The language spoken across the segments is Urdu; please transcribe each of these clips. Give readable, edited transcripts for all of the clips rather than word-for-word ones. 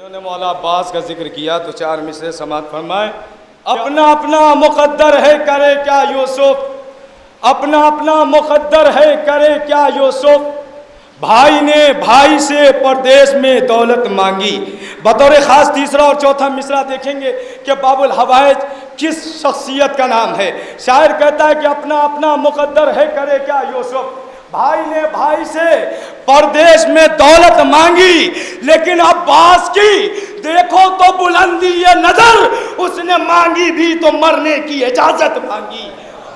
انہوں نے مولا عباس کا ذکر کیا تو چار مصرے سماعت فرمائے۔ اپنا اپنا مقدر ہے کرے کیا یوسف، اپنا اپنا مقدر ہے کرے کیا یوسف، بھائی نے بھائی سے پردیس میں دولت مانگی۔ بطور خاص تیسرا اور چوتھا مصرع دیکھیں گے کہ باب الحوائج کس شخصیت کا نام ہے۔ شاعر کہتا ہے کہ اپنا اپنا مقدر ہے کرے کیا یوسف، بھائی نے بھائی سے پردیس میں دولت مانگی، لیکن عباس کی دیکھو تو بلندی یہ نظر، اس نے مانگی بھی تو مرنے کی اجازت مانگی،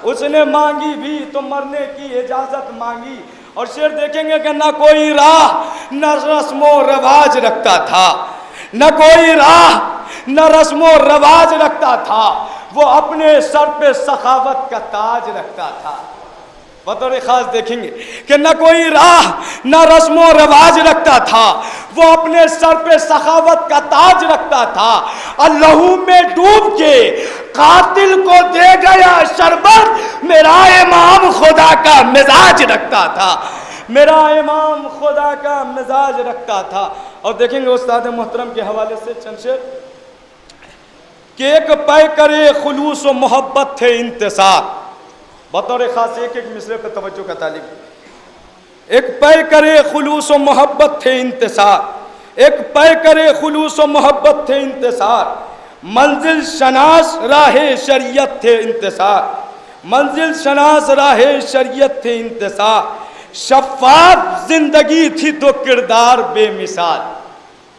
اس نے مانگی بھی تو مرنے کی اجازت مانگی۔ اور شعر دیکھیں گے کہ نہ کوئی راہ نہ رسم و رواج رکھتا تھا، نہ کوئی راہ نہ رسم و رواج رکھتا تھا، وہ اپنے سر پہ سخاوت کا تاج رکھتا تھا۔ بطور خاص دیکھیں گے کہ نہ کوئی راہ نہ رسم و رواج رکھتا تھا، وہ اپنے سر پہ سخاوت کا تاج رکھتا تھا۔ لہو میں ڈوب کے قاتل کو دے گیا شربت، میرا امام خدا کا مزاج رکھتا تھا، میرا امام خدا کا مزاج رکھتا تھا۔ اور دیکھیں گے استاد محترم کے حوالے سے چند شعر کہ ایک پیکرے خلوص و محبت تھے انتصار۔ بطور خاص ایک مصرے پہ توجہ کا طالب، ایک پیکرے خلوص و محبت تھے انتصار، ایک پیکرے خلوص و محبت تھے انتصار، منزل شناس راہ شریعت تھے انتصار، منزل شناس راہ شریعت تھے انتصار، شفاف زندگی تھی تو کردار بے مثال۔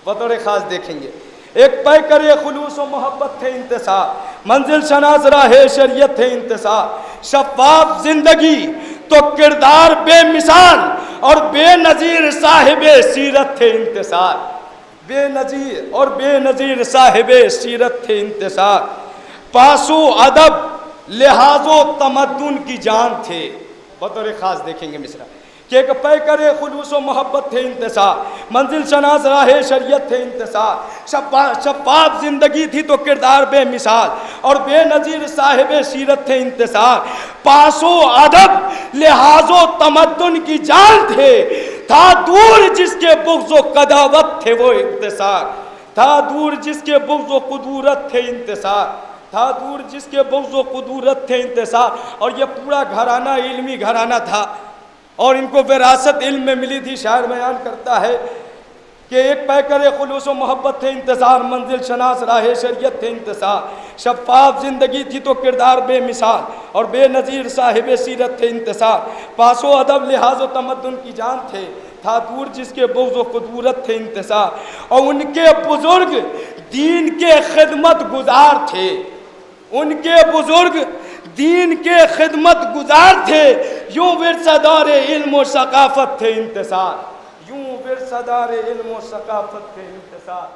بطور خاص دیکھیں گے ایک پیکرے خلوص و محبت تھے انتصار، منزل شناس راہ شریعت تھے انتصار، شفاف زندگی تو کردار بے مثال، اور بے نظیر صاحب سیرت تھے انتصار، بے نظیر اور بے نظیر صاحب سیرت تھے انتصار، پاسو ادب لحاظ و تمدن کی جان تھے۔ بطور خاص دیکھیں گے مصرع کہ ایک پیکرے خلوص و محبت تھے انتصار، منزل شناس راہ شریعت تھے انتصار، شفاف زندگی تھی تو کردار بے مثال، اور بے نظیر صاحب سیرت تھے انتصار، پاس و ادب لحاظ و تمدن کی جان تھے، تھا دور جس کے بغض و قداوت تھے وہ انتصار، تھا دور جس کے بغض و قدورت تھے انتصار، تھا دور جس کے بغض و قدورت تھے انتصار۔ اور یہ پورا گھرانہ علمی گھرانہ تھا، اور ان کو وراثت علم میں ملی تھی۔ شاعر بیان کرتا ہے کہ ایک پیکرے خلوص و محبت تھے انتصار، منزل شناس راہ شریعت تھے انتصار، شفاف زندگی تھی تو کردار بے مثال، اور بے نظیر صاحب سیرت تھے انتصار، پاس و ادب لحاظ و تمدن کی جان تھے، تھا دور جس کے بغض و قدورت تھے انتصار۔ اور ان کے بزرگ دین کے خدمت گزار تھے، ان کے بزرگ دین کے خدمت گزار تھے، یوں ورثہ علم و ثقافت تھے انتصار، یوں ورثہ علم و ثقافت تھے انتصار۔